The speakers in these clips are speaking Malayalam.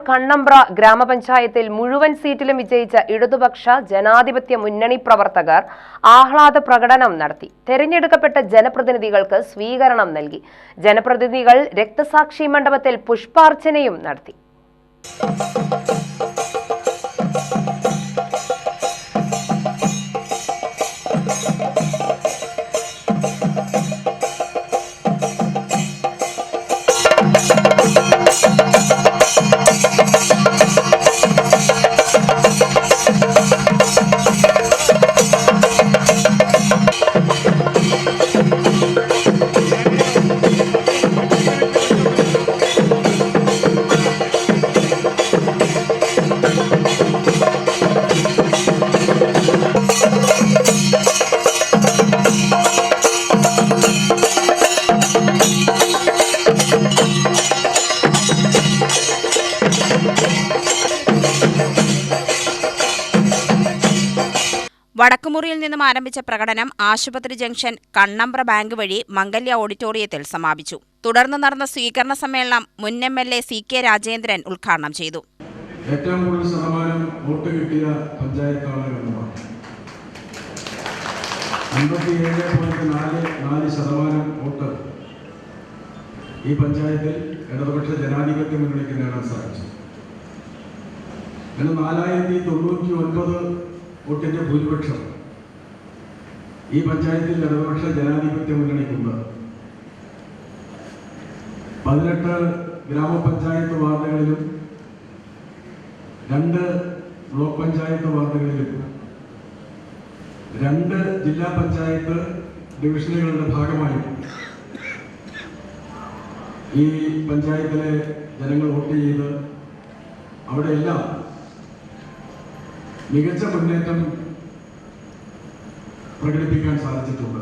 കണ്ണമ്പ്ര ഗ്രാമപഞ്ചായത്തിൽ മുഴുവൻ സീറ്റിലും വിജയിച്ച ഇടതുപക്ഷ ജനാധിപത്യ മുന്നണി പ്രവർത്തകർ ആഹ്ലാദ പ്രകടനം നടത്തി. തെരഞ്ഞെടുക്കപ്പെട്ട ജനപ്രതിനിധികൾക്ക് സ്വീകരണം നൽകി. ജനപ്രതിനിധികൾ രക്തസാക്ഷി മണ്ഡപത്തിൽ പുഷ്പാർച്ചനയും നടത്തി. വടക്കുമുറിയിൽ നിന്നും ആരംഭിച്ച പ്രകടനം ആശുപത്രി ജംഗ്ഷൻ കണ്ണമ്പ്ര ബാങ്ക് വഴി മംഗല്യ ഓഡിറ്റോറിയത്തിൽ സമാപിച്ചു. തുടർന്ന് നടന്ന സ്വീകരണ സമ്മേളനം മുൻ MLA CK രാജേന്ദ്രൻ ഉദ്ഘാടനം ചെയ്തു. ഏറ്റവും കൂടുതൽ ശതമാനം വോട്ട് കിട്ടിയ പഞ്ചായത്താണ് കണ്ണമ്പ്ര. 57.4% വോട്ട് ഈ പഞ്ചായത്തിൽ ഇടതുപക്ഷ ജനാധിപത്യ മുന്നണിക്ക് നേടാൻ സാധിച്ചു. 4099 വോട്ടിന്റെ ഭൂരിപക്ഷം ഈ പഞ്ചായത്തിൽ ഇടതുപക്ഷ ജനാധിപത്യ മുന്നണിക്കുണ്ട്. 18 ഗ്രാമപഞ്ചായത്ത് വാർഡുകളിലും 2 ബ്ലോക്ക് പഞ്ചായത്ത് വാർഡുകളിലും 2 ജില്ലാ പഞ്ചായത്ത് ഡിവിഷനുകളുടെ ഭാഗമായി ഈ പഞ്ചായത്തിലെ ജനങ്ങൾ വോട്ട് ചെയ്ത് അവിടെയെല്ലാം മികച്ച മുന്നേറ്റം പ്രകടിപ്പിക്കാൻ സാധിച്ചിട്ടുണ്ട്.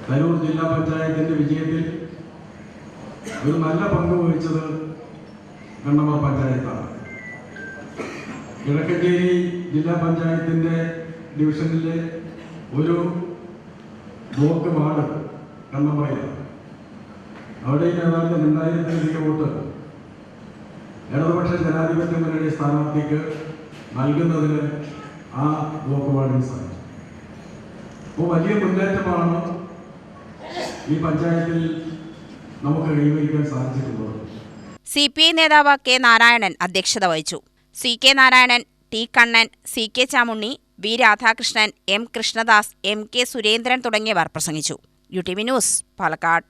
തരൂർ ജില്ലാ പഞ്ചായത്തിന്റെ വിജയത്തിൽ ഒരു നല്ല പങ്ക് വഹിച്ചത് കണ്ണമ്പ്ര പഞ്ചായത്താണ്. കിഴക്കഞ്ചേരി ജില്ലാ പഞ്ചായത്തിന്റെ ഡിവിഷനിലെ ഒരു ബ്ലോക്ക് വാർഡ് കണ്ണമ്പ്രയിലാണ്. അവിടെ ഏതാണ്ട് 2000-ലധികം വോട്ട് ഇടതുപക്ഷ ജനാധിപത്യ മുന്നണി സ്ഥാനാർത്ഥിക്ക് നൽകുന്നതിന് ആ ബ്ലോക്ക് വാർഡിന് സാധിച്ചു. അപ്പോൾ വലിയ മുന്നേറ്റമാണ് ഈ പഞ്ചായത്തിൽ നമുക്ക് കൈവരിക്കാൻ സാധിച്ചിട്ടുള്ളത്. CPI നേതാവ് K നാരായണൻ അധ്യക്ഷത വഹിച്ചു. CK Narayanan, T Kannan, CK Chamunni, V Radhakrishnan, M Krishnadas, MK Surendran തുടങ്ങിയവർ പ്രസംഗിച്ചു. UTV news, Palakkad.